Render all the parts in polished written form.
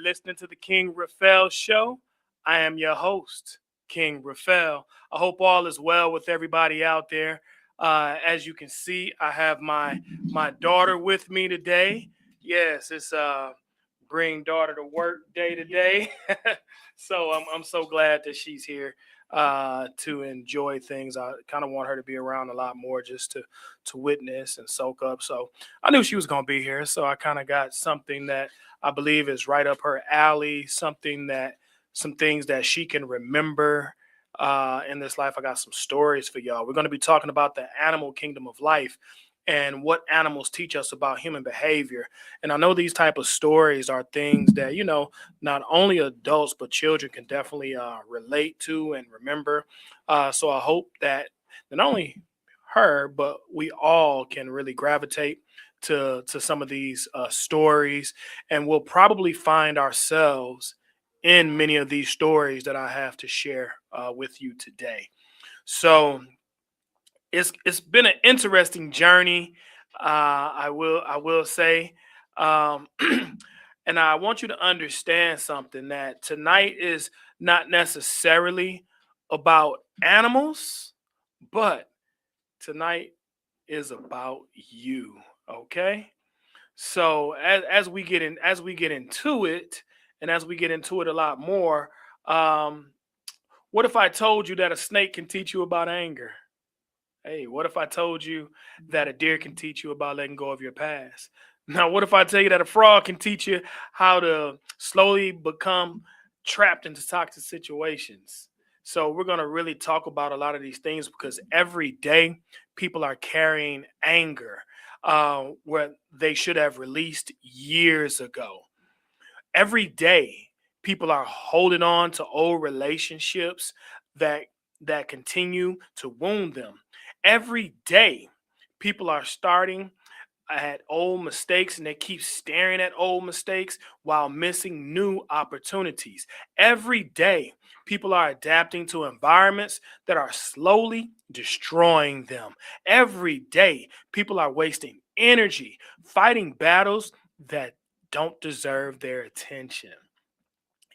listening to the King Raphael Show. I am your host, King Raphael. I hope all is well with everybody out there. As you can see, I have my daughter with me today. Yes, it's bring daughter to work day today. So I'm so glad that she's here to enjoy things. I kind of want her to be around a lot more just to witness and soak up. So I knew she was going to be here. So I kind of got something that I believe is right up her alley, some things that she can remember in this life. I got some stories for y'all. We're going to be talking about the animal kingdom of life and what animals teach us about human behavior. And I know these type of stories are things that, not only adults, but children can definitely relate to and remember. So I hope that not only her, but we all can really gravitate to some of these stories, and we'll probably find ourselves in many of these stories that I have to share with you today. So it's been an interesting journey. I will say, um, and I want you to understand something, that tonight is not necessarily about animals, but tonight is about you. Okay. So as we get into it, and as we get into it a lot more, um, what if I told you that a snake can teach you about anger? Hey, what if I told you that a deer can teach you about letting go of your past? Now, what if I tell you that a frog can teach you how to slowly become trapped into toxic situations? So, we're going to really talk about a lot of these things because every day people are carrying anger where they should have released years ago. Every day people are holding on to old relationships that continue to wound them. Every day people are starting at old mistakes, and they keep staring at old mistakes while missing new opportunities. Every day people are adapting to environments that are slowly destroying them. Every day people are wasting energy fighting battles that don't deserve their attention.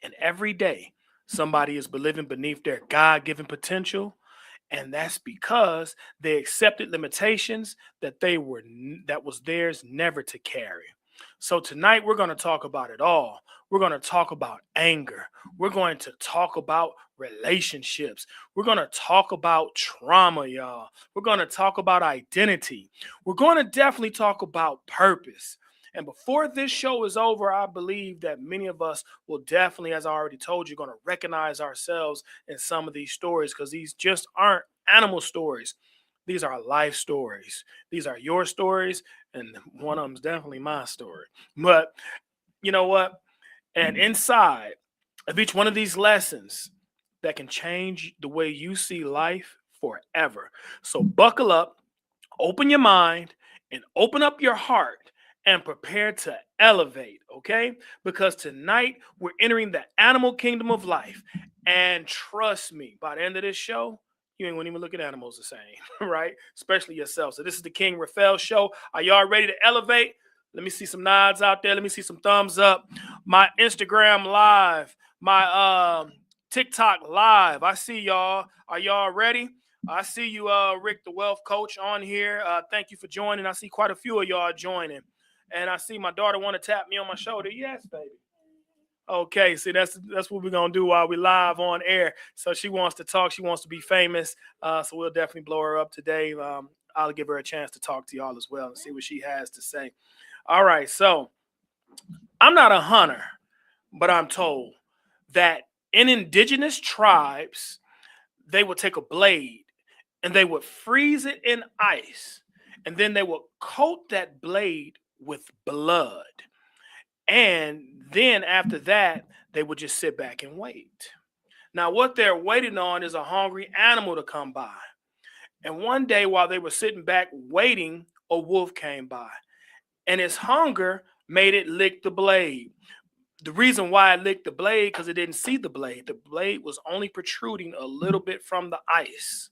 And every day, somebody is living beneath their God given potential. And that's because they accepted limitations that was theirs never to carry. So tonight we're going to talk about it all. We're going to talk about anger. We're going to talk about relationships. We're going to talk about trauma, y'all. We're going to talk about identity. We're going to definitely talk about purpose. And before this show is over, I believe that many of us will definitely, as I already told you, going to recognize ourselves in some of these stories, because these just aren't animal stories. These are life stories. These are your stories, and one of them's definitely my story. But you know what? And inside of each one of these lessons that can change the way you see life forever. So buckle up, open your mind, and open up your heart, and prepare to elevate, okay? Because tonight we're entering the animal kingdom of life. And trust me, by the end of this show, you ain't gonna even look at animals the same, right? Especially yourself. So this is the King Raphael Show. Are y'all ready to elevate? Let me see some nods out there. Let me see some thumbs up. My Instagram live, my TikTok live. I see y'all. Are y'all ready? I see you, Rick, the wealth coach, on here. Thank you for joining. I see quite a few of y'all joining. And I see my daughter want to tap me on my shoulder. Yes, baby. Okay, see, that's what we're gonna do while we live on air. So she wants to talk. She wants to be famous. So we'll definitely blow her up today. I'll give her a chance to talk to y'all as well and see what she has to say. All right, so I'm not a hunter, but I'm told that in indigenous tribes, they would take a blade and they would freeze it in ice, and then they would coat that blade with blood. And then after that, they would just sit back and wait. Now, what they're waiting on is a hungry animal to come by. And one day, while they were sitting back waiting, a wolf came by, and its hunger made it lick the blade. The reason why it licked the blade, because it didn't see the blade. The blade was only protruding a little bit from the ice.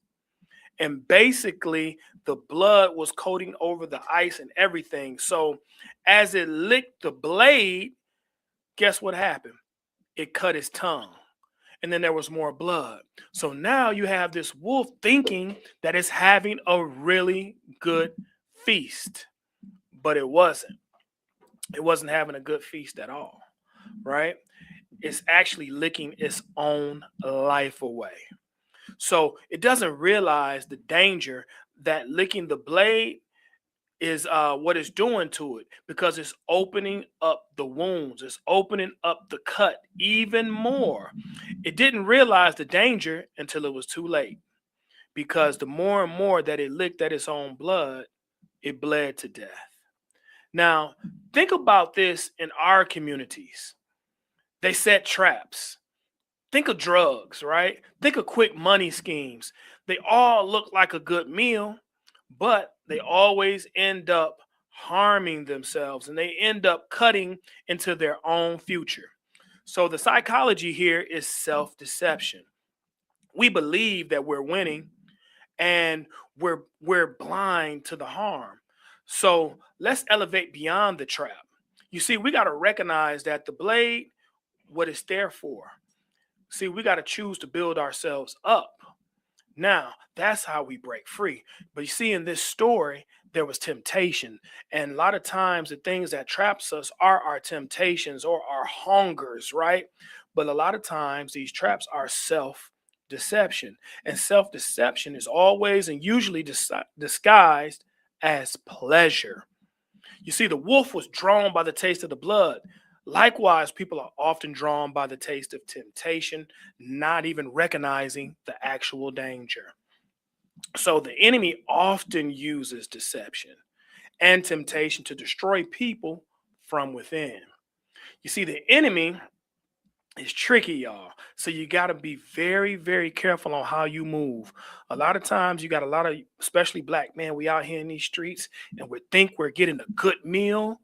And basically, the blood was coating over the ice and everything. So as it licked the blade, Guess what happened? It cut his tongue. And then there was more blood. So now you have this wolf thinking that it's having a really good feast, but it wasn't. It wasn't having a good feast at all, right? It's actually licking its own life away. So it doesn't realize the danger that licking the blade is what it's doing to it, because it's opening up the wounds, it's opening up the cut even more. It didn't realize the danger until it was too late, because the more and more that it licked at its own blood, it bled to death. Now, think about this in our communities. They set traps. Think of drugs, right? Think of quick money schemes. They all look like a good meal, but they always end up harming themselves, and they end up cutting into their own future. So the psychology here is self-deception. We believe that we're winning, and we're blind to the harm. So let's elevate beyond the trap. You see, we got to recognize that the blade, what it's there for. See, we got to choose to build ourselves up. Now, that's how we break free. But you see, in this story, there was temptation. And a lot of times, the things that traps us are our temptations or our hungers, right? But a lot of times, these traps are self-deception. And self-deception is always and usually disguised as pleasure. You see, the wolf was drawn by the taste of the blood. Likewise, people are often drawn by the taste of temptation, not even recognizing the actual danger. So the enemy often uses deception and temptation to destroy people from within. You see, the enemy is tricky, y'all. So you got to be very, very careful on how you move. A lot of times, you got a lot of, especially black men, we out here in these streets and we think we're getting a good meal,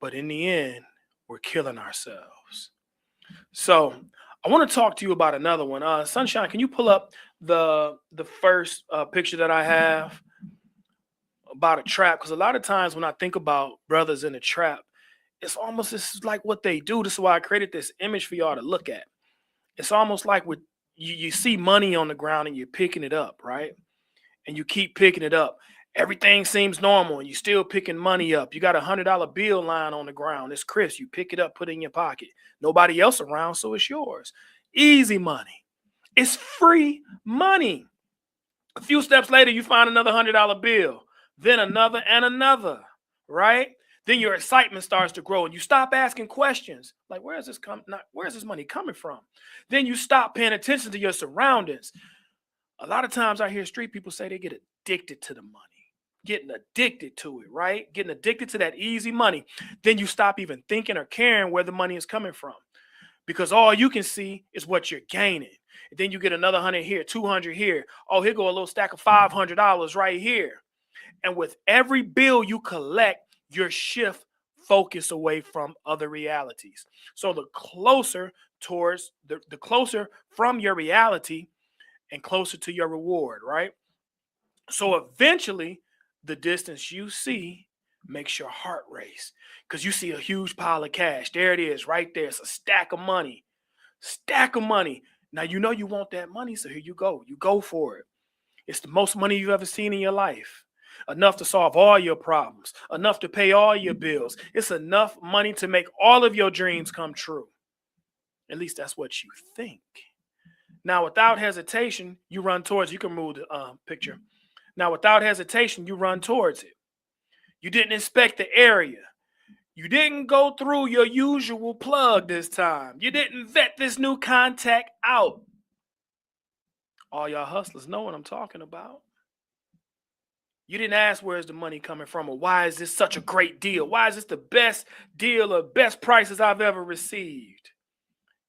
but in the end, we're killing ourselves. So I want to talk to you about another one. Sunshine, can you pull up the first picture that I have about a trap? Because a lot of times when I think about brothers in a trap, it's almost, this is like what they do. This is why I created this image for y'all to look at. It's almost like with you see money on the ground and you're picking it up, right? And you keep picking it up. Everything seems normal and you're still picking money up. You got $100 bill lying on the ground. It's crisp. You pick it up, put it in your pocket. Nobody else around, so it's yours. Easy money. It's free money. A few steps later, you find another $100 bill, then another and another, right? Then your excitement starts to grow and you stop asking questions like, where's this money coming from? Then you stop paying attention to your surroundings. A lot of times I hear street people say they get addicted to the money, getting addicted to it, right? Getting addicted to that easy money. Then you stop even thinking or caring where the money is coming from, because all you can see is what you're gaining. And then you get another 100 here, 200 here. Oh, here go a little stack of $500 right here. And with every bill you collect, your shift focus away from other realities. So the closer towards the closer from your reality and closer to your reward, right? So eventually the distance you see makes your heart race, because you see a huge pile of cash. There it is right there. It's a stack of money. Stack of money. Now you know you want that money, so here you go. You go for it. It's the most money you've ever seen in your life. Enough to solve all your problems, enough to pay all your bills. It's enough money to make all of your dreams come true. At least that's what you think. Now, without hesitation, you run towards it. You can move the picture. Now, without hesitation, you run towards it. You didn't inspect the area. You didn't go through your usual plug this time. You didn't vet this new contact out. All y'all hustlers know what I'm talking about. You didn't ask where's the money coming from, or why is this such a great deal? Why is this the best deal or best prices I've ever received?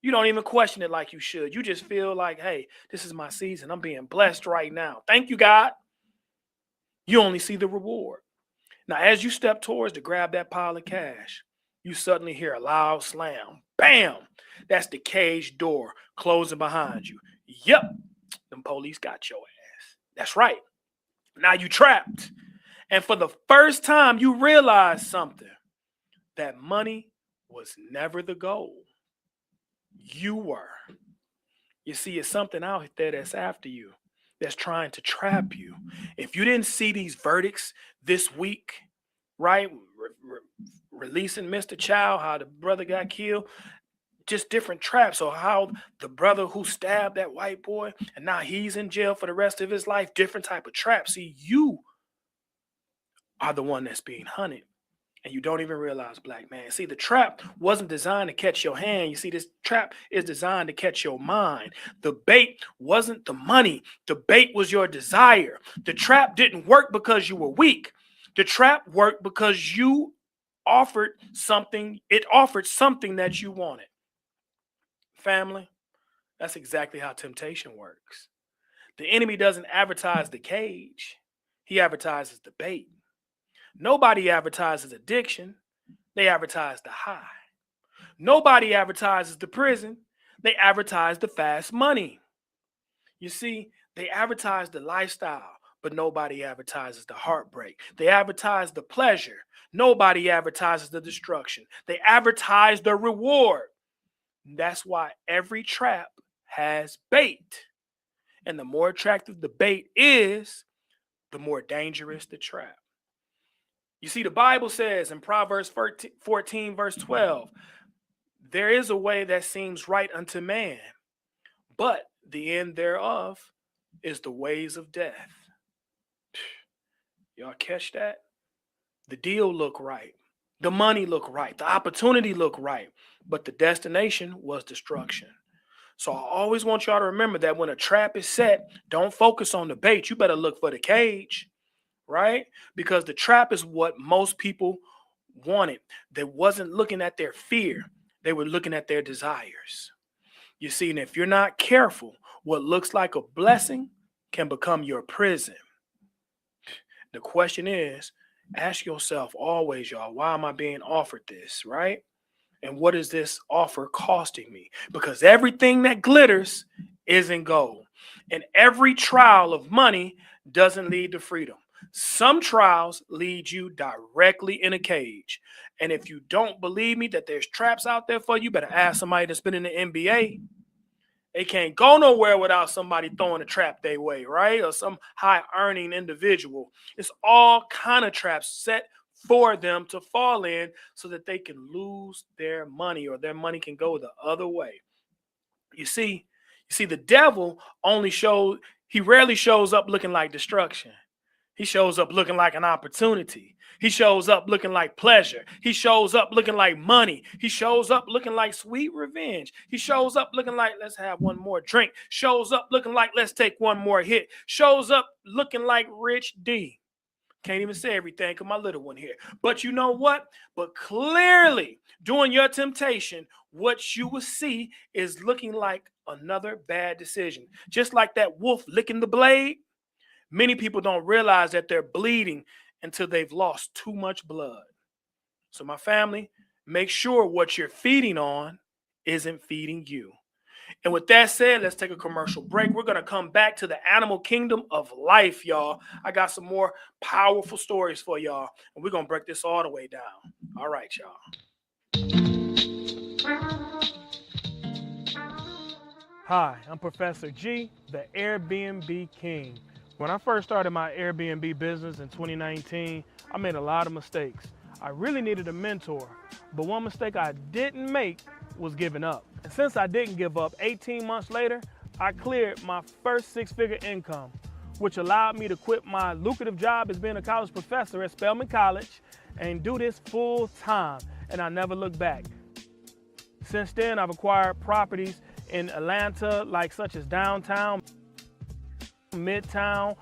You don't even question it like you should. You just feel like, hey, this is my season. I'm being blessed right now. Thank you, God. You only see the reward. Now, as you step towards to grab that pile of cash, you suddenly hear a loud slam. Bam! That's the cage door closing behind you. Yep, them police got your ass. That's right. Now you trapped. And for the first time, you realize something. That money was never the goal. You were. You see, it's something out there that's after you, that's trying to trap you. If you didn't see these verdicts this week, right? Releasing Mr. Child, how the brother got killed, just different traps. Or how the brother who stabbed that white boy and now he's in jail for the rest of his life, different type of traps. See, you are the one that's being hunted. And you don't even realize, black man. See, the trap wasn't designed to catch your hand. You see, this trap is designed to catch your mind. The bait wasn't the money. The bait was your desire. The trap didn't work because you were weak. The trap worked because you offered something. It offered something that you wanted. Family, that's exactly how temptation works. The enemy doesn't advertise the cage. He advertises the bait. Nobody advertises addiction. They advertise the high. Nobody advertises the prison. They advertise the fast money. You see, they advertise the lifestyle, but nobody advertises the heartbreak. They advertise the pleasure. Nobody advertises the destruction. They advertise the reward. That's why every trap has bait. And the more attractive the bait is, the more dangerous the trap. You see, the Bible says in Proverbs 14, verse 12, there is a way that seems right unto man, but the end thereof is the ways of death. Y'all catch that? The deal looked right. The money looked right. The opportunity looked right. But the destination was destruction. So I always want y'all to remember that when a trap is set, don't focus on the bait. You better look for the cage. Right? Because the trap is what most people wanted. They wasn't looking at their fear. They were looking at their desires. You see, and if you're not careful, what looks like a blessing can become your prison. The question is, ask yourself always, y'all, why am I being offered this, right? And what is this offer costing me? Because everything that glitters isn't gold. And every trial of money doesn't lead to freedom. Some trials lead you directly in a cage. And if you don't believe me that there's traps out there for you, better ask somebody that's been in the NBA. They can't go nowhere without somebody throwing a trap their way, right? Or some high-earning individual. It's all kind of traps set for them to fall in so that they can lose their money or their money can go the other way. You see, the devil he rarely shows up looking like destruction. He shows up looking like an opportunity. He shows up looking like pleasure. He shows up looking like money. He shows up looking like sweet revenge. He shows up looking like, let's have one more drink. Shows up looking like, let's take one more hit. Shows up looking like Rich D. Can't even say everything because my little one here. But you know what? But clearly, during your temptation, what you will see is looking like another bad decision. Just like that wolf licking the blade. Many people don't realize that they're bleeding until they've lost too much blood. So my family, make sure what you're feeding on isn't feeding you. And with that said, let's take a commercial break. We're going to come back to the animal kingdom of life, y'all. I got some more powerful stories for y'all, and we're going to break this all the way down. All right, y'all. Hi, I'm Professor G, the Airbnb King. When I first started my Airbnb business in 2019, I made a lot of mistakes. I really needed a mentor, but one mistake I didn't make was giving up. And since I didn't give up, 18 months later, I cleared my first six-figure income, which allowed me to quit my lucrative job as being a college professor at Spelman College and do this full time, and I never looked back. Since then, I've acquired properties in Atlanta, such as downtown, Midtown,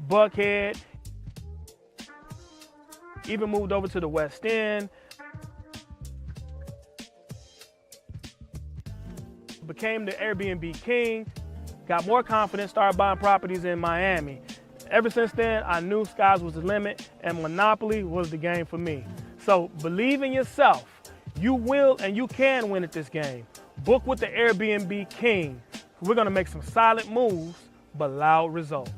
Buckhead, even moved over to the West End, became the Airbnb King, got more confidence, started buying properties in Miami. Ever since then, I knew skies was the limit and Monopoly was the game for me. So believe in yourself. You will and you can win at this game. Book with the Airbnb King. We're going to make some solid moves, but loud results.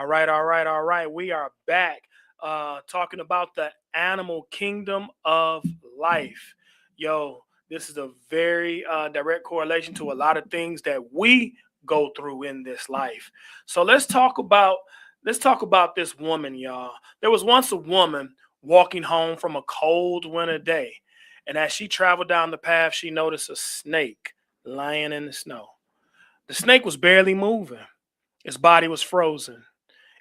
All right. We are back talking about the animal kingdom of life. Yo, this is a very direct correlation to a lot of things that we go through in this life. So let's talk about this woman, y'all. There was once a woman walking home from a cold winter day, and as she traveled down the path, she noticed a snake lying in the snow. The snake was barely moving. Its body was frozen.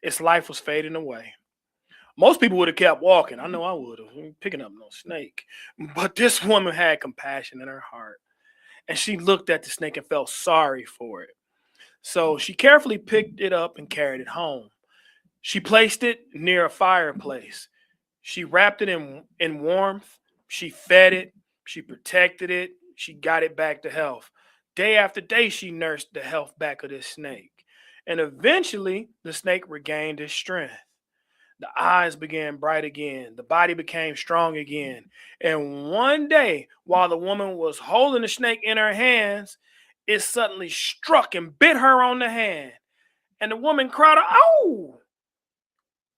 Its life was fading away. Most people would have kept walking. I know I would have, picking up no snake. But this woman had compassion in her heart. And she looked at the snake and felt sorry for it. So she carefully picked it up and carried it home. She placed it near a fireplace. She wrapped it in warmth. She fed it. She protected it. She got it back to health. Day after day, she nursed the health back of this snake. And eventually, the snake regained its strength. The eyes began bright again. The body became strong again. And one day, while the woman was holding the snake in her hands, it suddenly struck and bit her on the hand. And the woman cried, "Oh,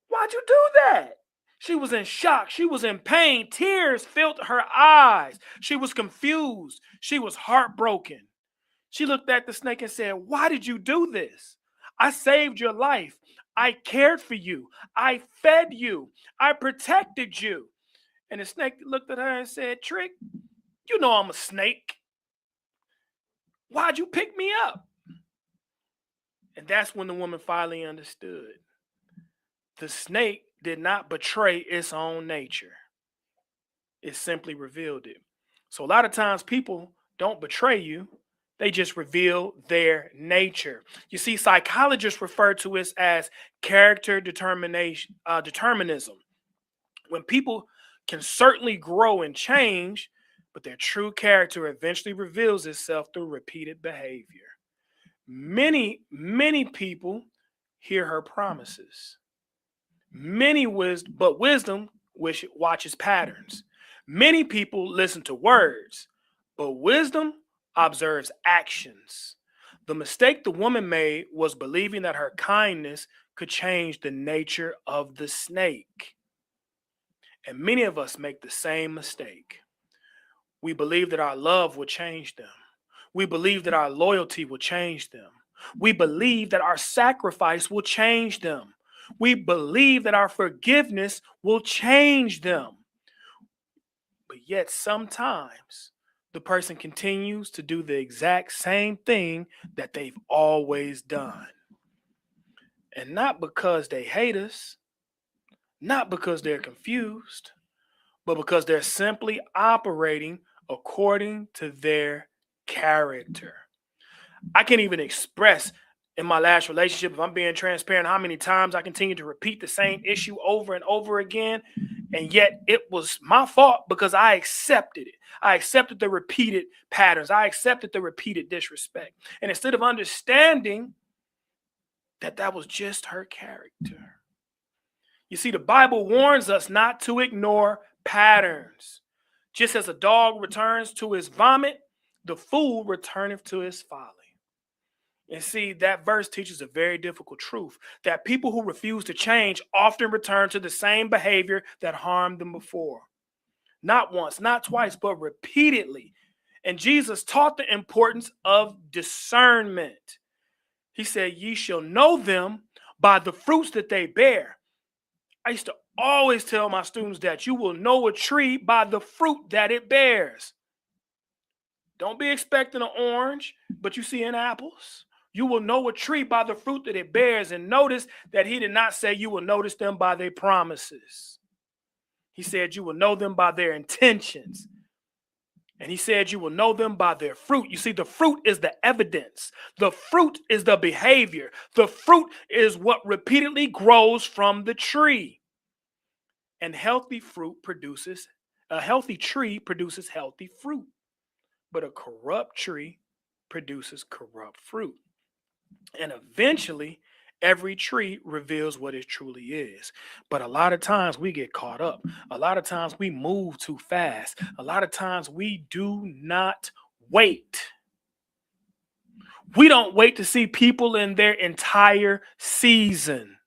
why'd you do that?" She was in shock. She was in pain. Tears filled her eyes. She was confused. She was heartbroken. She looked at the snake and said, "Why did you do this? I saved your life. I cared for you. I fed you. I protected you." And the snake looked at her and said, "Trick, you know I'm a snake. Why'd you pick me up?" And that's when the woman finally understood. The snake did not betray its own nature. It simply revealed it. So a lot of times people don't betray you. They just reveal their nature. You see, psychologists refer to it as character determinism. When people can certainly grow and change, but their true character eventually reveals itself through repeated behavior. Many people hear her promises. But wisdom which watches patterns. Many people listen to words, but wisdom observes actions. The mistake the woman made was believing that her kindness could change the nature of the snake. And many of us make the same mistake. We believe that our love will change them. We believe that our loyalty will change them. We believe that our sacrifice will change them. We believe that our forgiveness will change them. But yet sometimes the person continues to do the exact same thing that they've always done. And not because they hate us, not because they're confused, but because they're simply operating according to their character. I can't even express in my last relationship, if I'm being transparent, how many times I continued to repeat the same issue over and over again. And yet it was my fault because I accepted it. I accepted the repeated patterns. I accepted the repeated disrespect. And instead of understanding that that was just her character. You see, the Bible warns us not to ignore patterns. Just as a dog returns to his vomit, the fool returneth to his folly. And see, that verse teaches a very difficult truth that people who refuse to change often return to the same behavior that harmed them before. Not once, not twice, but repeatedly. And Jesus taught the importance of discernment. He said, "Ye shall know them by the fruits that they bear." I used to always tell my students that you will know a tree by the fruit that it bears. Don't be expecting an orange, but you see in apples. You will know a tree by the fruit that it bears. And notice that he did not say you will notice them by their promises. He said you will know them by their intentions. And he said you will know them by their fruit. You see, the fruit is the evidence. The fruit is the behavior. The fruit is what repeatedly grows from the tree. And a healthy tree produces healthy fruit. But a corrupt tree produces corrupt fruit. And eventually, every tree reveals what it truly is. But a lot of times we get caught up. A lot of times we move too fast. A lot of times we do not wait. We don't wait to see people in their entire season.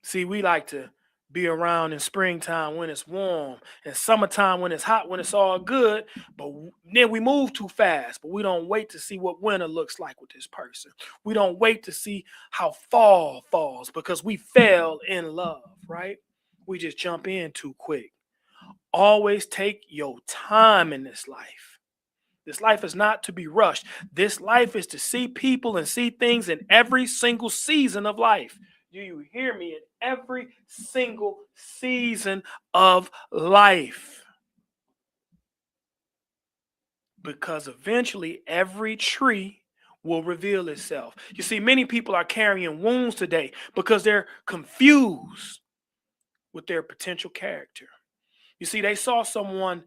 See, we like to be around in springtime when it's warm and summertime when it's hot, when it's all good. But then we move too fast, but we don't wait to see what winter looks like with this person. We don't wait to see how fall falls because we fell in love, right? We just jump in too quick. Always take your time in this life. This life is not to be rushed. This life is to see people and see things in every single season of life. Do you hear me? In every single season of life. Because eventually every tree will reveal itself. You see, many people are carrying wounds today because they're confused with their potential character. You see, they saw someone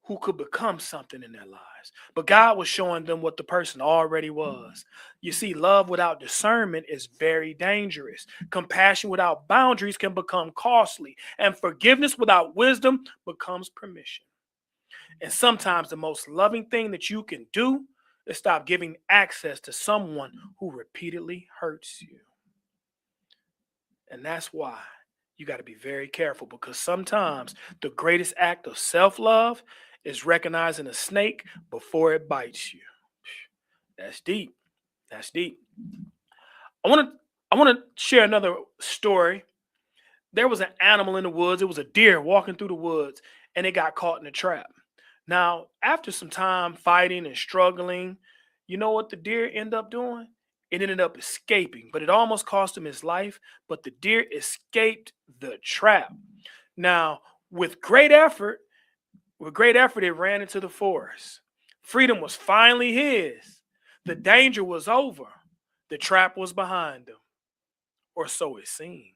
who could become something in their lives. But God was showing them what the person already was. You see, love without discernment is very dangerous. Compassion without boundaries can become costly. And forgiveness without wisdom becomes permission. And sometimes the most loving thing that you can do is stop giving access to someone who repeatedly hurts you. And that's why you got to be very careful because sometimes the greatest act of self love is recognizing a snake before it bites you. That's deep. That's deep. I want to I want to share another story. There was an animal in the woods. It was a deer walking through the woods and it got caught in a trap. Now, after some time fighting and struggling, you know what the deer ended up doing? It ended up escaping, but it almost cost him his life. But the deer escaped the trap. Now, with great effort, it ran into the forest. Freedom was finally his. The danger was over. The trap was behind him, or so it seemed.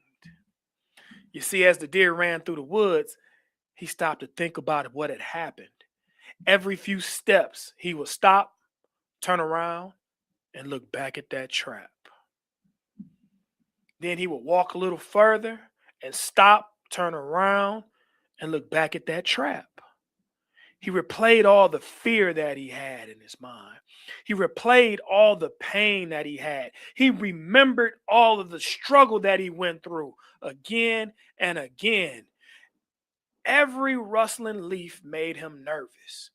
You see, as the deer ran through the woods, he stopped to think about what had happened. Every few steps, he would stop, turn around, and look back at that trap. Then he would walk a little further and stop, turn around, and look back at that trap. He replayed all the fear that he had in his mind. He replayed all the pain that he had. He remembered all of the struggle that he went through again and again. Every rustling leaf made him nervous.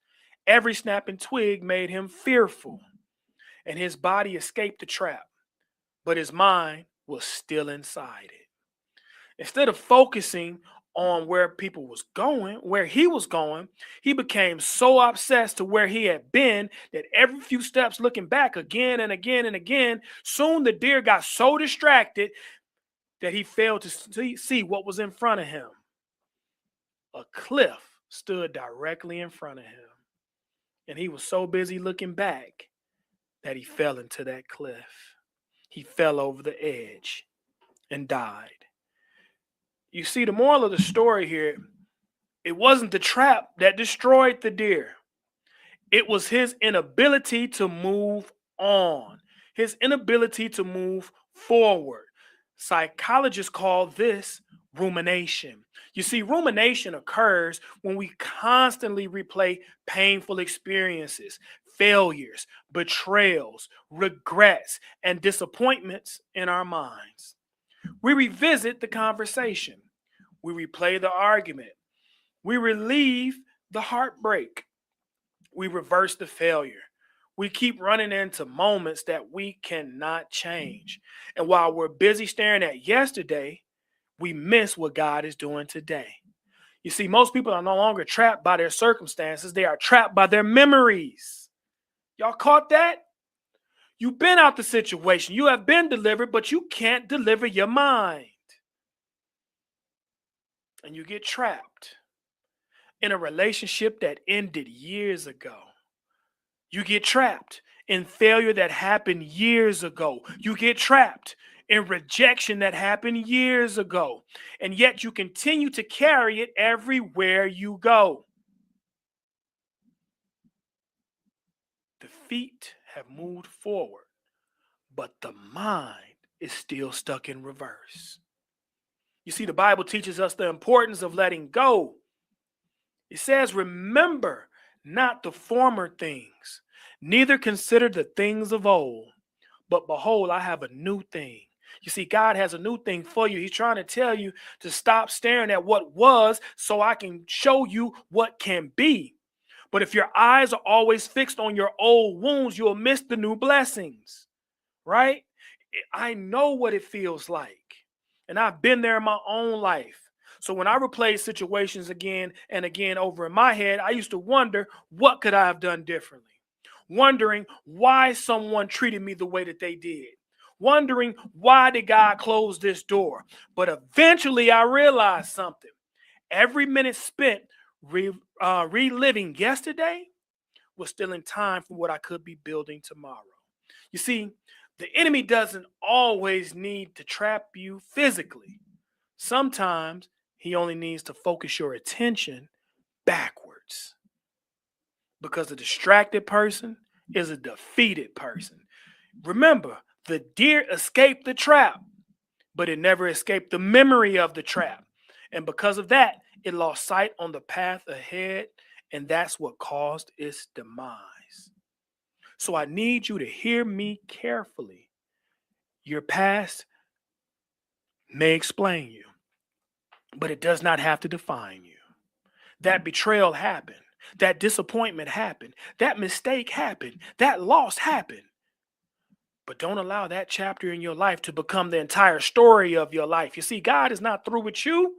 Every snapping twig made him fearful. And his body escaped the trap, but his mind was still inside it. Instead of focusing on where he was going, he became so obsessed to where he had been that every few steps looking back again and again and again, soon the deer got so distracted that he failed to see what was in front of him. A cliff stood directly in front of him, and he was so busy looking back that he fell into that cliff. He fell over the edge and died. You see, the moral of the story here, it wasn't the trap that destroyed the deer. It was his inability to move on, his inability to move forward. Psychologists call this rumination. You see, rumination occurs when we constantly replay painful experiences, failures, betrayals, regrets, and disappointments in our minds. We revisit the conversation. We replay the argument. We relieve the heartbreak. We reverse the failure. We keep running into moments that we cannot change. And while we're busy staring at yesterday, we miss what God is doing today. You see, most people are no longer trapped by their circumstances, they are trapped by their memories. Y'all caught that? You've been out the situation, you have been delivered, but you can't deliver your mind. And you get trapped in a relationship that ended years ago. You get trapped in failure that happened years ago. You get trapped in rejection that happened years ago. And yet you continue to carry it everywhere you go. The feet have moved forward, but the mind is still stuck in reverse. You see, the Bible teaches us the importance of letting go. It says, remember not the former things, neither consider the things of old. But behold, I have a new thing. You see, God has a new thing for you. He's trying to tell you to stop staring at what was so I can show you what can be. But if your eyes are always fixed on your old wounds, you'll miss the new blessings, right? I know what it feels like, and I've been there in my own life. So when I replay situations again and again over in my head, I used to wonder, what could I have done differently? Wondering why someone treated me the way that they did. Wondering why did God close this door? But eventually I realized something. Every minute spent reliving yesterday was still in time for what I could be building tomorrow. You see, the enemy doesn't always need to trap you physically. Sometimes he only needs to focus your attention backwards, because a distracted person is a defeated person. Remember, the deer escaped the trap, but it never escaped the memory of the trap. And because of that, it lost sight on the path ahead, and that's what caused its demise. So I need you to hear me carefully. Your past may explain you, but it does not have to define you. That betrayal happened. That disappointment happened. That mistake happened. That loss happened. But don't allow that chapter in your life to become the entire story of your life. You see, God is not through with you.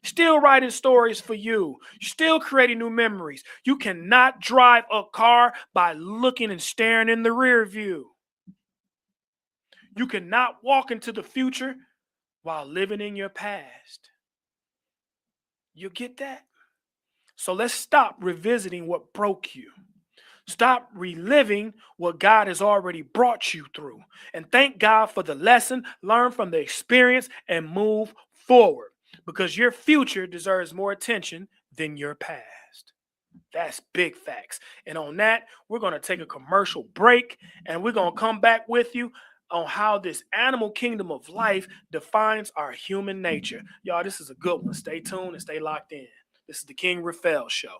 Still writing stories for you. Still creating new memories. You cannot drive a car by looking and staring in the rear view. You cannot walk into the future while living in your past. You get that? So let's stop revisiting what broke you. Stop reliving what God has already brought you through. And thank God for the lesson, learn from the experience, and move forward. Because your future deserves more attention than your past. That's big facts. And on that, we're going to take a commercial break, and we're going to come back with you on how this animal kingdom of life defines our human nature. Y'all, this is a good one. Stay tuned and stay locked in. This is the King Raphael Show.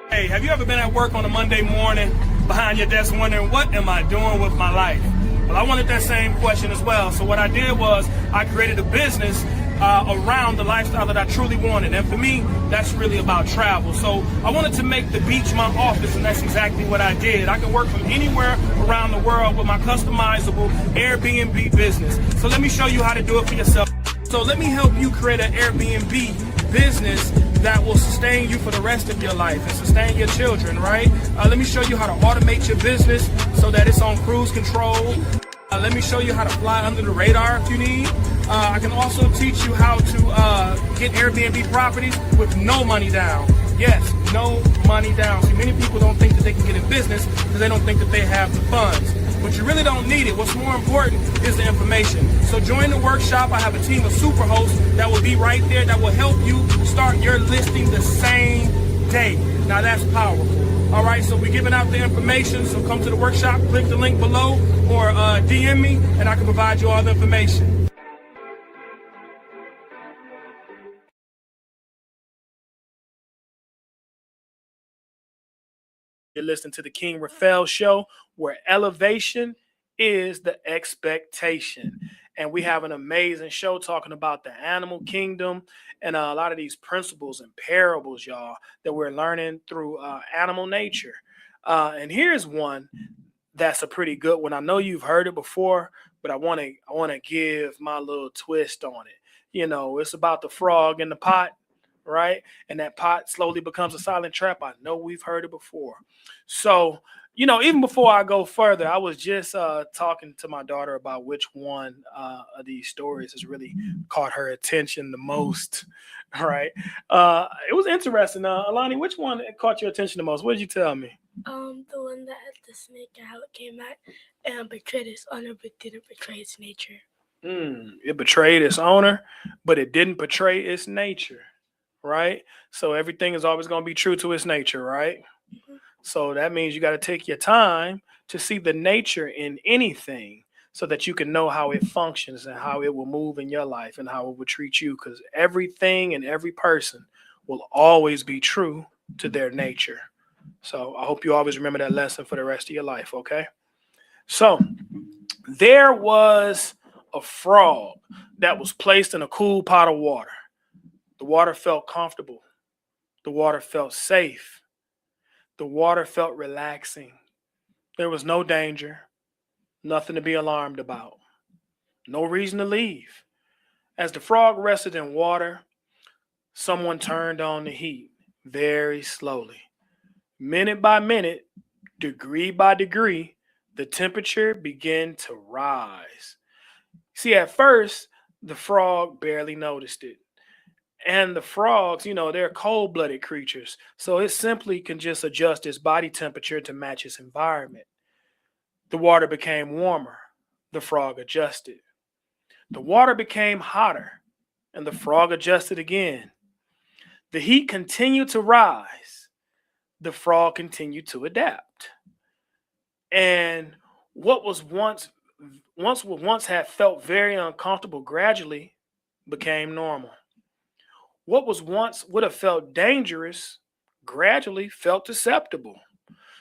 Hey, have you ever been at work on a Monday morning behind your desk wondering, what am I doing with my life? Well, I wanted that same question as well. So what I did was I created a business around the lifestyle that I truly wanted. And for me, that's really about travel. So I wanted to make the beach my office, and that's exactly what I did. I can work from anywhere around the world with my customizable Airbnb business. So let me show you how to do it for yourself. So let me help you create an Airbnb business that will sustain you for the rest of your life and sustain your children, right? Let me show you how to automate your business so that it's on cruise control. Let me show you how to fly under the radar if you need. I can also teach you how to get Airbnb properties with no money down. Yes, no money down. See, many people don't think that they can get in business because they don't think that they have the funds. But you really don't need it. What's more important is the information. So join the workshop. I have a team of super hosts that will be right there that will help you start your listing the same day. Now that's powerful. All right, so we're giving out the information. So come to the workshop, click the link below, or DM me, and I can provide you all the information. You're listening to the King Raphael Show, where elevation is the expectation. And we have an amazing show talking about the animal kingdom and a lot of these principles and parables, y'all, that we're learning through animal nature. And here's one that's a pretty good one. I know you've heard it before, but I want to give my little twist on it. You know, it's about the frog in the pot, right? And that pot slowly becomes a silent trap. I know we've heard it before. So, you know, even before I go further, I was just talking to my daughter about which one of these stories has really caught her attention the most, right? It was interesting. Alani, which one caught your attention the most? What did you tell me? The one that had the snake and how it came out and betrayed its owner, but didn't betray its nature. It betrayed its owner, but it didn't betray its nature, right? So everything is always going to be true to its nature, right? Mm-hmm. So that means you got to take your time to see the nature in anything so that you can know how it functions and how it will move in your life and how it will treat you, because everything and every person will always be true to their nature. So I hope you always remember that lesson for the rest of your life, okay? So there was a frog that was placed in a cool pot of water. The water felt comfortable. The water felt safe. The water felt relaxing. There was no danger, nothing to be alarmed about, no reason to leave. As the frog rested in water, someone turned on the heat very slowly. Minute by minute, degree by degree, the temperature began to rise. See, at first, the frog barely noticed it. And the frogs, they're cold blooded creatures. So it simply can just adjust its body temperature to match its environment. The water became warmer. The frog adjusted. The water became hotter. And the frog adjusted again. The heat continued to rise. The frog continued to adapt. And what was once had felt very uncomfortable gradually became normal. What was once would have felt dangerous gradually felt acceptable.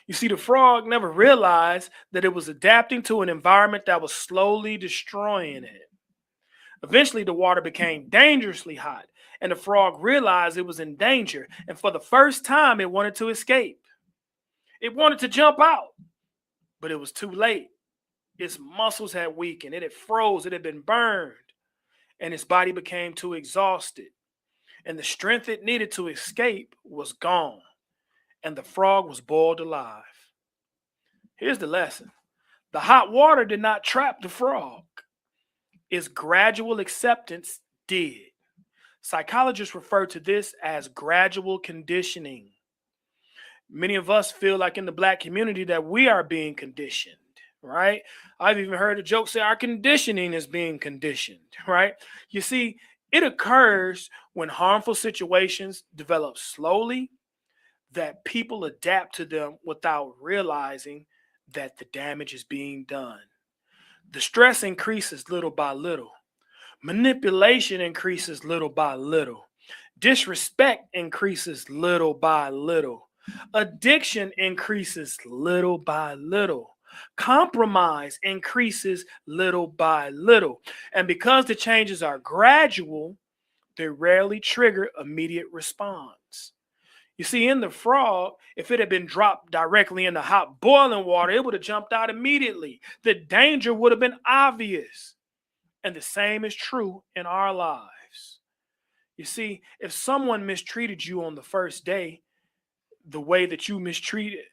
You see, the frog never realized that it was adapting to an environment that was slowly destroying it. Eventually, the water became dangerously hot, and the frog realized it was in danger. And for the first time, it wanted to escape. It wanted to jump out, but it was too late. Its muscles had weakened, it had froze, it had been burned, and its body became too exhausted. And the strength it needed to escape was gone, and the frog was boiled alive. Here's the lesson: the hot water did not trap the frog, its gradual acceptance did. Psychologists refer to this as gradual conditioning. Many of us feel like in the black community that we are being conditioned, right? I've even heard a joke say our conditioning is being conditioned, right? You see, it occurs when harmful situations develop slowly, that people adapt to them without realizing that the damage is being done. The stress increases little by little. Manipulation increases little by little. Disrespect increases little by little. Addiction increases little by little. Compromise increases little by little. And because the changes are gradual, they rarely trigger immediate response. You see, in the frog, if it had been dropped directly in the hot boiling water, it would have jumped out immediately. The danger would have been obvious. And the same is true in our lives. You see, if someone mistreated you on the first day, the way that you mistreated,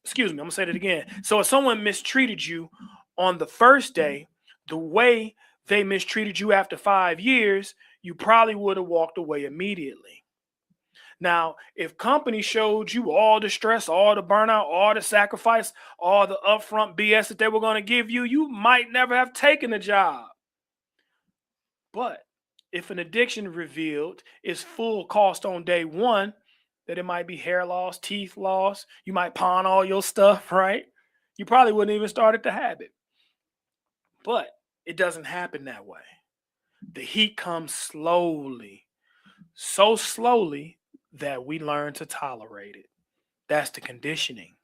excuse me, I'm gonna say that again. So if someone mistreated you on the first day, the way they mistreated you after 5 years, you probably would have walked away immediately. Now, if companies showed you all the stress, all the burnout, all the sacrifice, all the upfront BS that they were going to give you, you might never have taken the job. But if an addiction revealed is full cost on day one, that it might be hair loss, teeth loss, you might pawn all your stuff, right? You probably wouldn't even start at the habit. But it doesn't happen that way. The heat comes slowly, so slowly that we learn to tolerate it. That's the conditioning.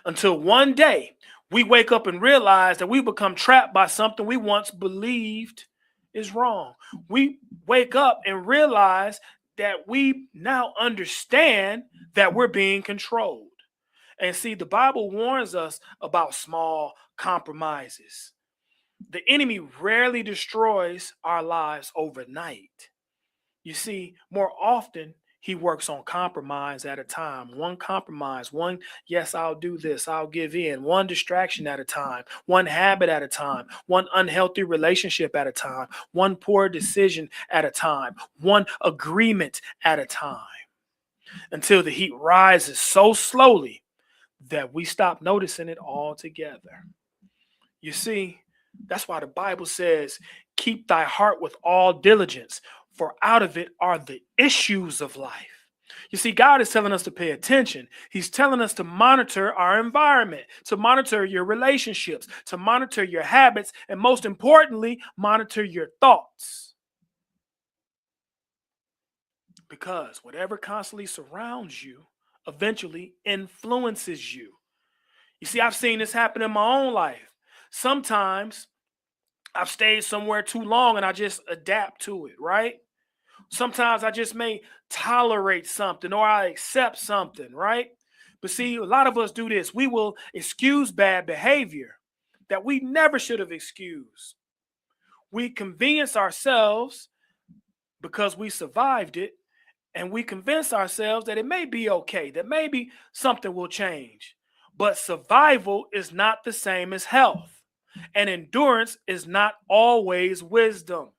Until one day we wake up and realize that we become trapped by something we once believed is wrong. We wake up and realize that we now understand that we're being controlled. And see, the Bible warns us about small compromises. The enemy rarely destroys our lives overnight. You see, more often he works on compromise at a time. One compromise, one, yes, I'll do this, I'll give in. One distraction at a time, one habit at a time, one unhealthy relationship at a time, one poor decision at a time, one agreement at a time, until the heat rises so slowly that we stop noticing it altogether. You see, that's why the Bible says, keep thy heart with all diligence, for out of it are the issues of life. You see, God is telling us to pay attention. He's telling us to monitor our environment, to monitor your relationships, to monitor your habits, and most importantly, monitor your thoughts. Because whatever constantly surrounds you eventually influences you. You see, I've seen this happen in my own life. Sometimes I've stayed somewhere too long and I just adapt to it, right? Sometimes I just may tolerate something or I accept something, right? But see, a lot of us do this. We will excuse bad behavior that we never should have excused. We convenience ourselves because we survived it, and we convince ourselves that it may be okay, that maybe something will change. But survival is not the same as health, and endurance is not always wisdom.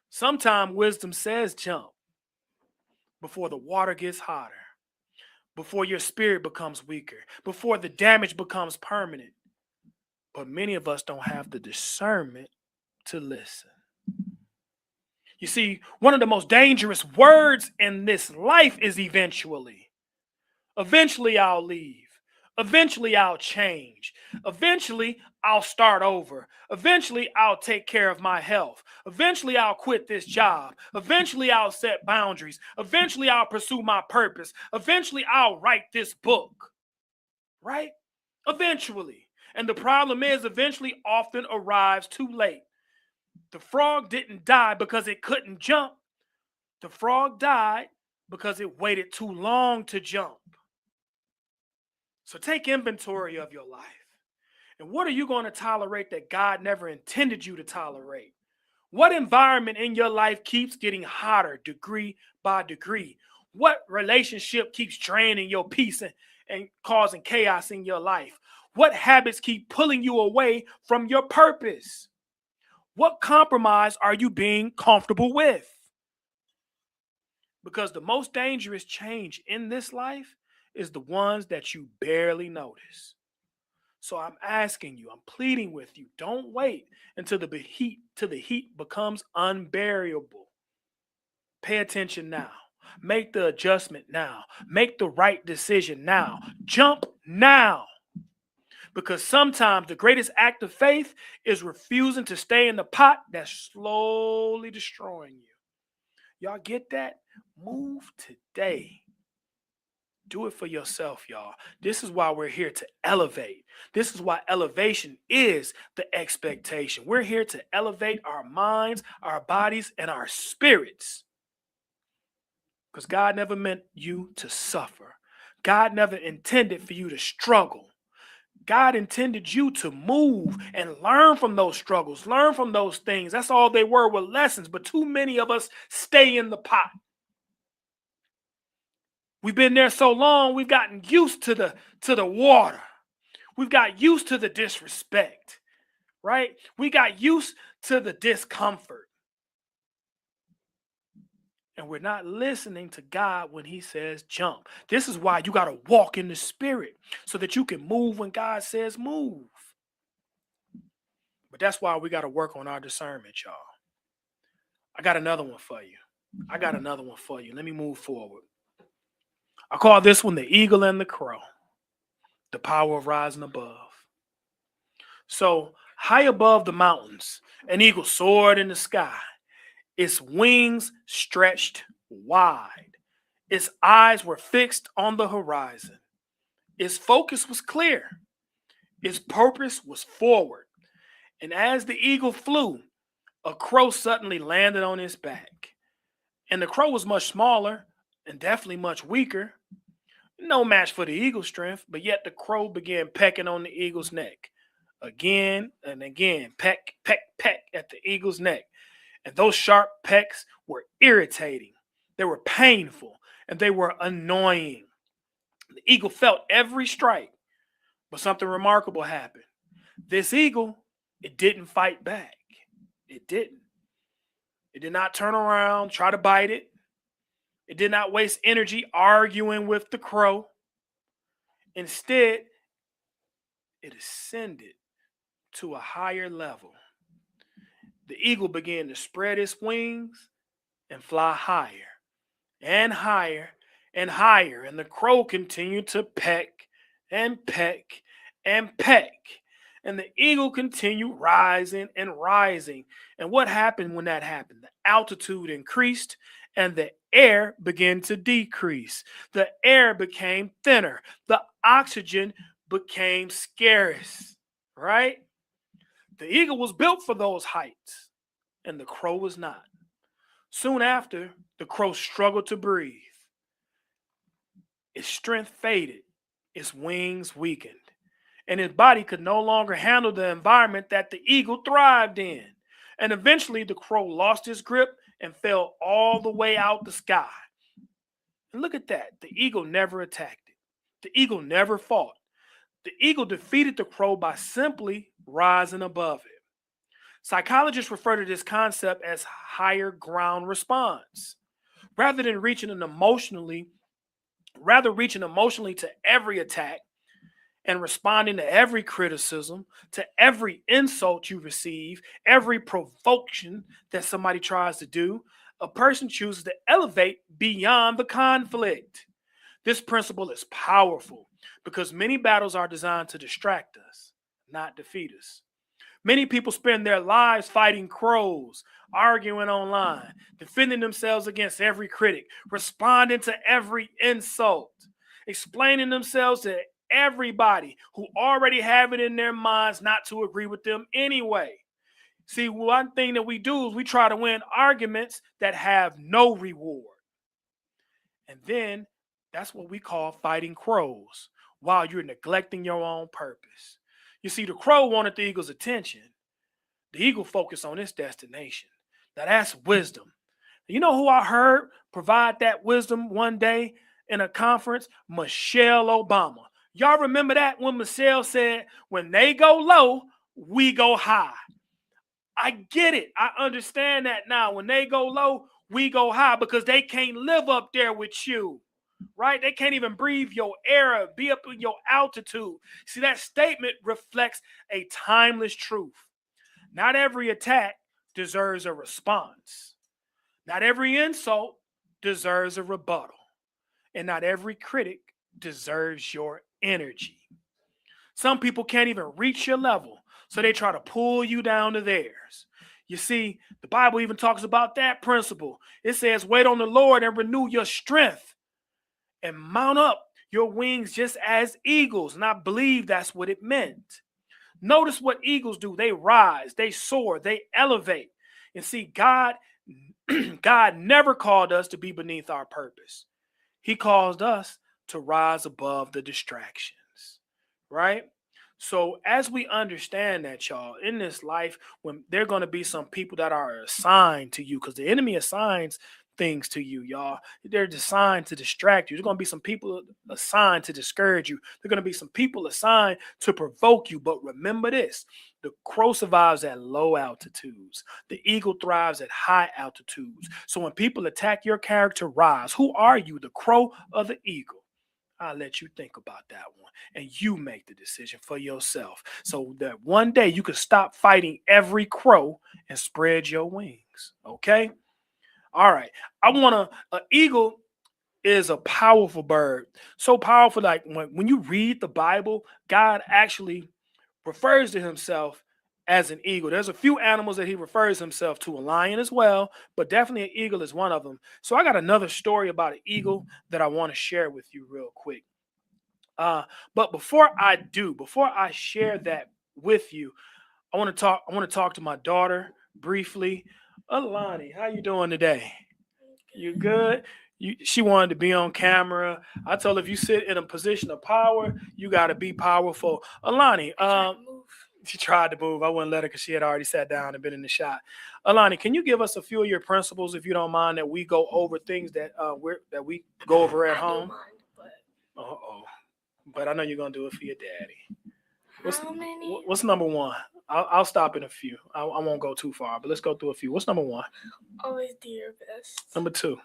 Sometimes wisdom says jump before the water gets hotter, before your spirit becomes weaker, before the damage becomes permanent. But many of us don't have the discernment to listen. You see, one of the most dangerous words in this life is eventually. Eventually, I'll leave. Eventually, I'll change. Eventually, I'll start over. Eventually, I'll take care of my health. Eventually, I'll quit this job. Eventually, I'll set boundaries. Eventually, I'll pursue my purpose. Eventually, I'll write this book. Right? Eventually. And the problem is, eventually often arrives too late. The frog didn't die because it couldn't jump. The frog died because it waited too long to jump. So take inventory of your life. And what are you going to tolerate that God never intended you to tolerate? What environment in your life keeps getting hotter degree by degree? What relationship keeps draining your peace and causing chaos in your life? What habits keep pulling you away from your purpose? What compromise are you being comfortable with? Because the most dangerous change in this life is the ones that you barely notice. So I'm asking you, I'm pleading with you, don't wait until the heat becomes unbearable. Pay attention now. Make the adjustment now. Make the right decision now. Jump now. Because sometimes the greatest act of faith is refusing to stay in the pot that's slowly destroying you. Y'all get that? Move today. Do it for yourself, y'all. This is why we're here to elevate. This is why elevation is the expectation. We're here to elevate our minds, our bodies, and our spirits. Because God never meant you to suffer. God never intended for you to struggle. God intended you to move and learn from those struggles, learn from those things. That's all they were lessons. But too many of us stay in the pot. We've been there so long, we've gotten used to the water. We've got used to the disrespect, right? We got used to the discomfort. And we're not listening to God when he says jump. This is why you got to walk in the spirit so that you can move when God says move. But that's why we got to work on our discernment, y'all. I got another one for you. Let me move forward. I call this one the eagle and the crow, the power of rising above. So high above the mountains, an eagle soared in the sky, its wings stretched wide. Its eyes were fixed on the horizon. Its focus was clear. Its purpose was forward. And as the eagle flew, a crow suddenly landed on its back. And the crow was much smaller and definitely much weaker. No match for the eagle's strength, but yet the crow began pecking on the eagle's neck. Again and again, peck, peck, peck at the eagle's neck. And those sharp pecks were irritating. They were painful and they were annoying. The eagle felt every strike, but something remarkable happened. This eagle, it didn't fight back. It didn't. It did not turn around, try to bite it. It did not waste energy arguing with the crow. Instead, it ascended to a higher level. The eagle began to spread its wings and fly higher and higher and higher. And the crow continued to peck and peck and peck. And the eagle continued rising and rising. And what happened when that happened? The altitude increased and the air began to decrease. The air became thinner. The oxygen became scarce, right? The eagle was built for those heights, and the crow was not. Soon after, the crow struggled to breathe. Its strength faded, its wings weakened, and his body could no longer handle the environment that the eagle thrived in. And eventually, the crow lost his grip and fell all the way out the sky. And look at that. The eagle never attacked it. The eagle never fought. The eagle defeated the crow by simply rising above it. Psychologists refer to this concept as higher ground response. Rather than reaching emotionally to every attack and responding to every criticism, to every insult you receive, every provocation that somebody tries to do, a person chooses to elevate beyond the conflict. This principle is powerful because many battles are designed to distract us, not defeat us. Many people spend their lives fighting crows, arguing online, defending themselves against every critic, responding to every insult, explaining themselves to everybody who already have it in their minds not to agree with them anyway. See, one thing that we do is we try to win arguments that have no reward. And then that's what we call fighting crows while you're neglecting your own purpose. You see, the crow wanted the eagle's attention. The eagle focused on its destination. Now that's wisdom. You know who I heard provide that wisdom one day in a conference? Michelle Obama. Y'all remember that when Michelle said, when they go low, we go high. I get it. I understand that now. When they go low, we go high because they can't live up there with you, right? They can't even breathe your air, be up in your altitude. See, that statement reflects a timeless truth. Not every attack deserves a response. Not every insult deserves a rebuttal. And not every critic deserves your energy. Some people can't even reach your level, so they try to pull you down to theirs. You see, the Bible even talks about that principle. It says, wait on the Lord and renew your strength and mount up your wings just as eagles. And I believe that's what it meant. Notice what eagles do. They rise, they soar, they elevate. And see, God never called us to be beneath our purpose. He caused us to rise above the distractions, right? So as we understand that, y'all, in this life, when there are going to be some people that are assigned to you, because the enemy assigns things to you, y'all. They're designed to distract you. There's going to be some people assigned to discourage you. There're going to be some people assigned to provoke you. But remember this, the crow survives at low altitudes. The eagle thrives at high altitudes. So when people attack your character, rise. Who are you, the crow or the eagle? I'll let you think about that one and you make the decision for yourself so that one day you can stop fighting every crow and spread your wings. Okay? All right. An eagle is a powerful bird. So powerful, like when you read the Bible, God actually refers to himself as an eagle. There's a few animals that he refers himself to, a lion as well, but definitely an eagle is one of them. So I got another story about an eagle that I want to share with you real quick. But before I share that with you, I want to talk to my daughter briefly. Alani, how you doing today? You good? She wanted to be on camera. I told her if you sit in a position of power, you got to be powerful. Alani, she tried to move. I wouldn't let her because she had already sat down and been in the shot. Alani, can you give us a few of your principles, if you don't mind, that we go over things that we go over at home? But I know you're gonna do it for your daddy. How many? What's number one? I'll stop in a few. I won't go too far, but let's go through a few. What's number one? Always do your best. Number two.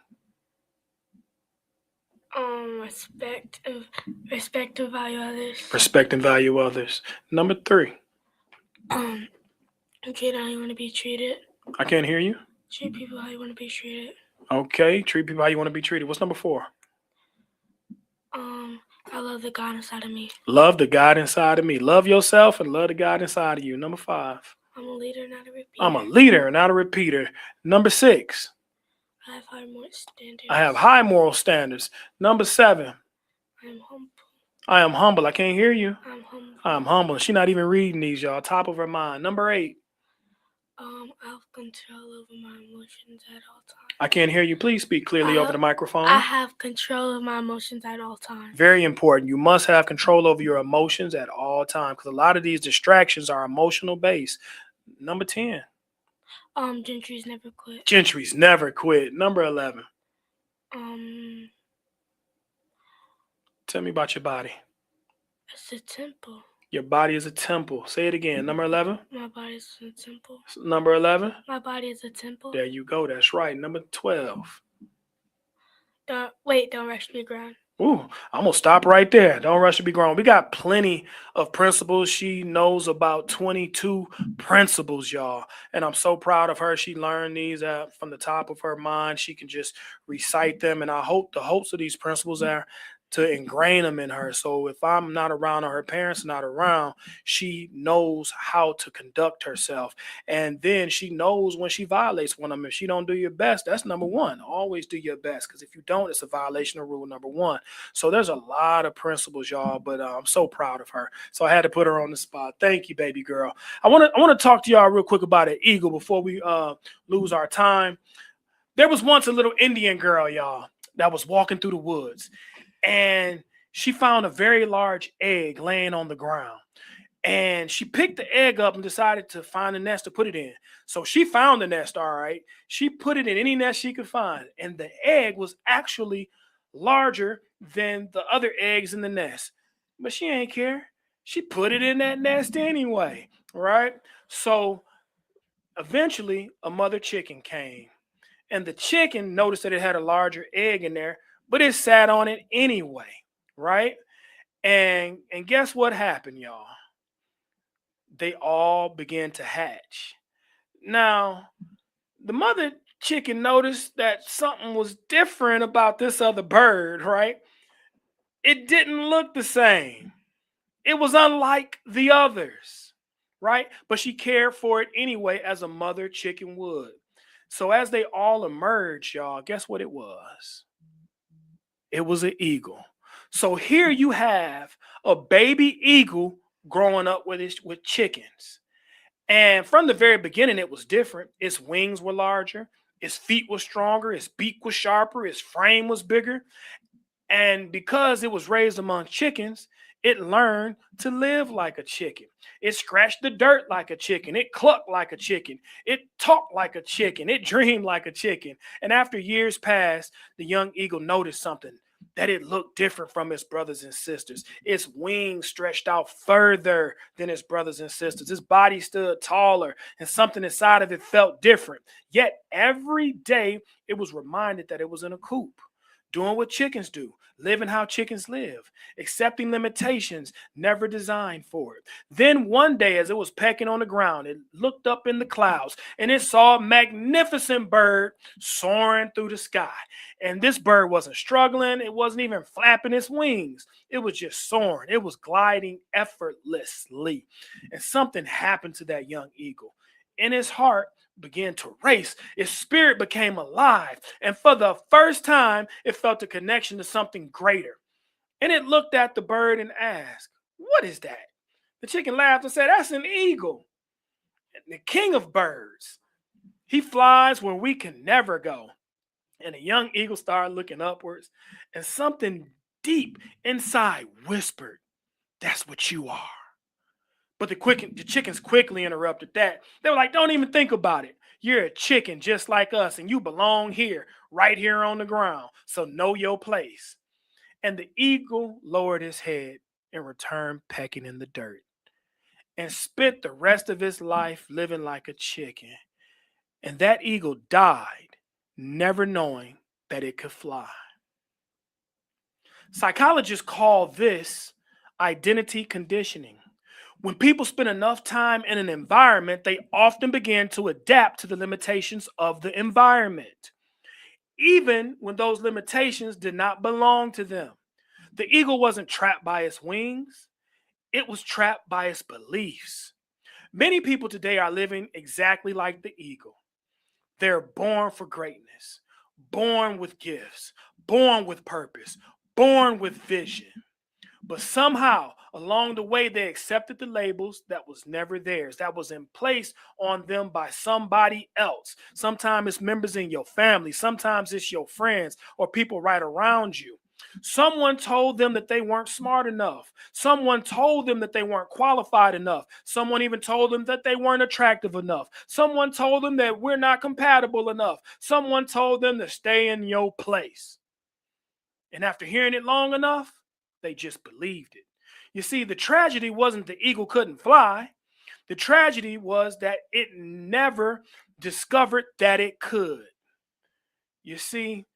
Respect and value others. Respect and value others. Number three. Treat how you want to be treated. I can't hear you. Treat people how you want to be treated. Okay, treat people how you want to be treated. What's number four? I love the God inside of me. Love the God inside of me. Love yourself and love the God inside of you. Number five. I'm a leader, not a repeater. I'm a leader, not a repeater. Number six. I have high moral standards. I have high moral standards. Number seven. I am humble. I am humble. I can't hear you. I'm humble. I'm humble. She's not even reading these, y'all. Top of her mind. Number 8. I have control over my emotions at all times. I can't hear you. Please speak clearly over the I microphone. have control of my emotions at all times. Very important. You must have control over your emotions at all times because a lot of these distractions are emotional based. Number 10. Gentries never quit. Gentries never quit. Number 11. Um, Tell me about your body. it's a temple. Your body is a temple. Say it again. Number 11. My body is a temple. Number 11. My body is a temple. There you go. That's right. Number 12. Don't rush me, ground. Ooh, I'm going to stop right there. Don't rush to be grown. We got plenty of principles. She knows about 22 principles, y'all. And I'm so proud of her. She learned these from the top of her mind. She can just recite them. And I hope the hopes of these principles are to ingrain them in her. So if I'm not around or her parents are not around, she knows how to conduct herself. And then she knows when she violates one of them. If she don't do your best, that's number 1. Always do your best. Because if you don't, it's a violation of rule number 1. So there's a lot of principles, y'all, but I'm so proud of her. So I had to put her on the spot. Thank you, baby girl. I want to talk to y'all real quick about an eagle before we lose our time. There was once a little Indian girl, y'all, that was walking through the woods, and she found a very large egg laying on the ground. And she picked the egg up and decided to find a nest to put it in. So she found the nest, all right. She put it in any nest she could find. And the egg was actually larger than the other eggs in the nest. But she ain't care. She put it in that nest anyway, right? So eventually a mother chicken came. And the chicken noticed that it had a larger egg in there, but it sat on it anyway, right? And guess what happened, y'all? They all began to hatch. Now, the mother chicken noticed that something was different about this other bird, right? It didn't look the same. It was unlike the others, right? But she cared for it anyway, as a mother chicken would. So as they all emerged, y'all, guess what it was? It was an eagle. So here you have a baby eagle growing up with chickens. And from the very beginning, it was different. Its wings were larger, its feet were stronger, its beak was sharper, its frame was bigger. And because it was raised among chickens, it learned to live like a chicken. It scratched the dirt like a chicken. It clucked like a chicken. It talked like a chicken. It dreamed like a chicken. And after years passed, the young eagle noticed something, that it looked different from its brothers and sisters. Its wings stretched out further than its brothers and sisters. Its body stood taller, and something inside of it felt different. Yet every day it was reminded that it was in a coop, doing what chickens do, living how chickens live, accepting limitations never designed for it. Then one day, as it was pecking on the ground, it looked up in the clouds and it saw a magnificent bird soaring through the sky. And this bird wasn't struggling, it wasn't even flapping its wings. It was just soaring, it was gliding effortlessly. And something happened to that young eagle. In his heart, began to race. Its spirit became alive. And for the first time, it felt a connection to something greater. And it looked at the bird and asked, "What is that?" The chicken laughed and said, "That's an eagle, the king of birds. He flies where we can never go." And the young eagle started looking upwards, and something deep inside whispered, "That's what you are." But the chickens quickly interrupted that. They were like, "Don't even think about it. You're a chicken just like us, and you belong here, right here on the ground. So know your place." And the eagle lowered his head and returned pecking in the dirt and spent the rest of his life living like a chicken. And that eagle died, never knowing that it could fly. Psychologists call this identity conditioning. When people spend enough time in an environment, they often begin to adapt to the limitations of the environment, even when those limitations did not belong to them. The eagle wasn't trapped by its wings, it was trapped by its beliefs. Many people today are living exactly like the eagle. They're born for greatness, born with gifts, born with purpose, born with vision. But somehow, along the way, they accepted the labels that was never theirs, that was in place on them by somebody else. Sometimes it's members in your family, sometimes it's your friends or people right around you. Someone told them that they weren't smart enough. Someone told them that they weren't qualified enough. Someone even told them that they weren't attractive enough. Someone told them that we're not compatible enough. Someone told them to stay in your place. And after hearing it long enough, they just believed it. You see, the tragedy wasn't the eagle couldn't fly. The tragedy was that it never discovered that it could. You see,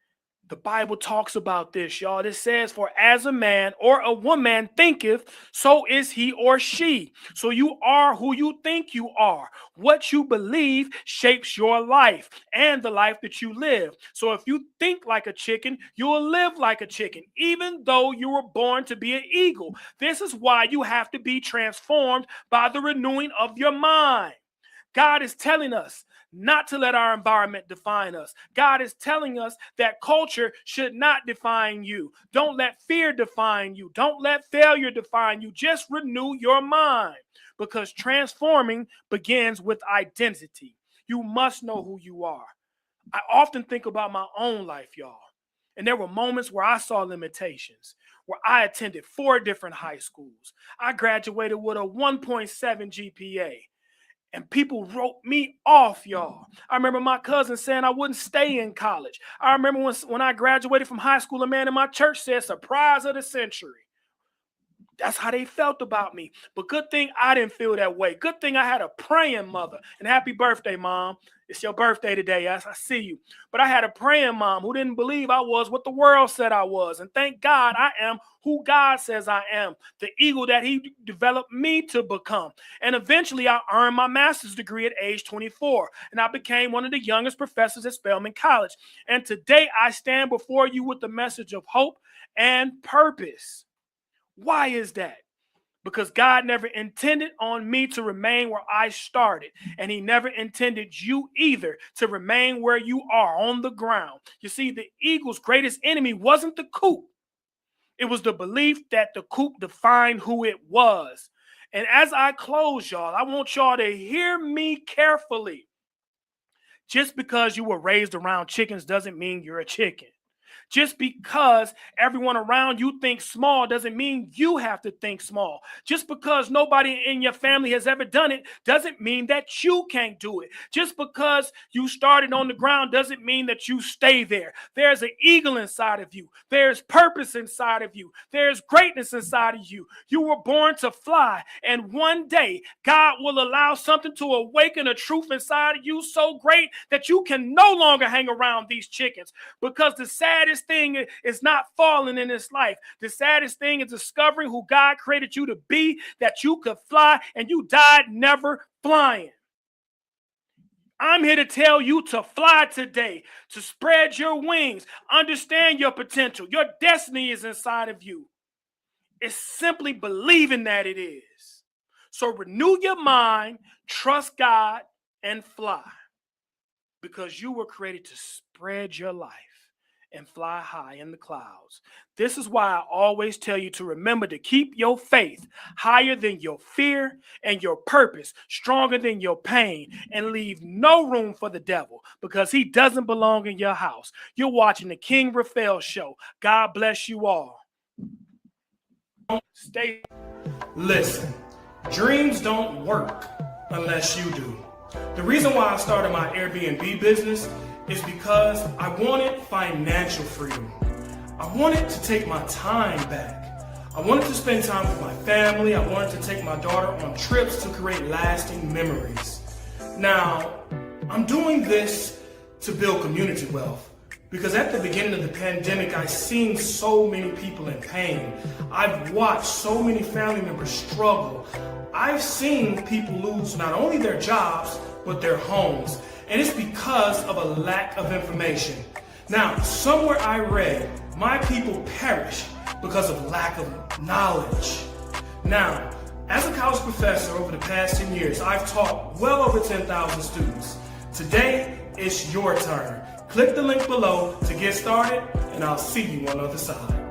the Bible talks about this, y'all. It says, for as a man or a woman thinketh, so is he or she. So you are who you think you are. What you believe shapes your life and the life that you live. So if you think like a chicken, you will live like a chicken, even though you were born to be an eagle. This is why you have to be transformed by the renewing of your mind. God is telling us not to let our environment define us. God is telling us that culture should not define you. Don't let fear define you. Don't let failure define you. Just renew your mind, because transforming begins with identity. You must know who you are. I often think about my own life, y'all. And there were moments where I saw limitations, where I attended 4 different high schools. I graduated with a 1.7 GPA. And people wrote me off, y'all. I remember my cousin saying I wouldn't stay in college. I remember when I graduated from high school, a man in my church said, surprise of the century. That's how they felt about me. But good thing I didn't feel that way. Good thing I had a praying mother. And happy birthday, Mom. It's your birthday today. I see you. But I had a praying mom who didn't believe I was what the world said I was. And thank God I am who God says I am, the eagle that he developed me to become. And eventually I earned my master's degree at age 24. And I became one of the youngest professors at Spelman College. And today I stand before you with the message of hope and purpose. Why is that? Because God never intended on me to remain where I started. And he never intended you either to remain where you are on the ground. You see, the eagle's greatest enemy wasn't the coop. It was the belief that the coop defined who it was. And as I close, y'all, I want y'all to hear me carefully. Just because you were raised around chickens doesn't mean you're a chicken. Just because everyone around you thinks small doesn't mean you have to think small. Just because nobody in your family has ever done it doesn't mean that you can't do it. Just because you started on the ground doesn't mean that you stay there. There's an eagle inside of you. There's purpose inside of you. There's greatness inside of you. You were born to fly. And one day, God will allow something to awaken a truth inside of you so great that you can no longer hang around these chickens. Because the saddest thing is not falling in this life. The saddest thing is discovering who God created you to be, that you could fly, and you died never flying. I'm here to tell you to fly today, to spread your wings, understand your potential. Your destiny is inside of you. It's simply believing that it is. So renew your mind, trust God, and fly. Because you were created to spread your life and fly high in the clouds. This is why I always tell you to remember to keep your faith higher than your fear and your purpose stronger than your pain, and leave no room for the devil, because he doesn't belong in your house. You're watching the King Raphael Show. God bless you all. Stay. Listen, dreams don't work unless you do. The reason why I started my Airbnb business is because I wanted financial freedom. I wanted to take my time back. I wanted to spend time with my family. I wanted to take my daughter on trips to create lasting memories. Now, I'm doing this to build community wealth, because at the beginning of the pandemic, I've seen so many people in pain. I've watched so many family members struggle. I've seen people lose not only their jobs, but their homes. And it's because of a lack of information. Now, somewhere I read, my people perish because of lack of knowledge. Now, as a college professor over the past 10 years, I've taught well over 10,000 students. Today, it's your turn. Click the link below to get started, and I'll see you on the other side.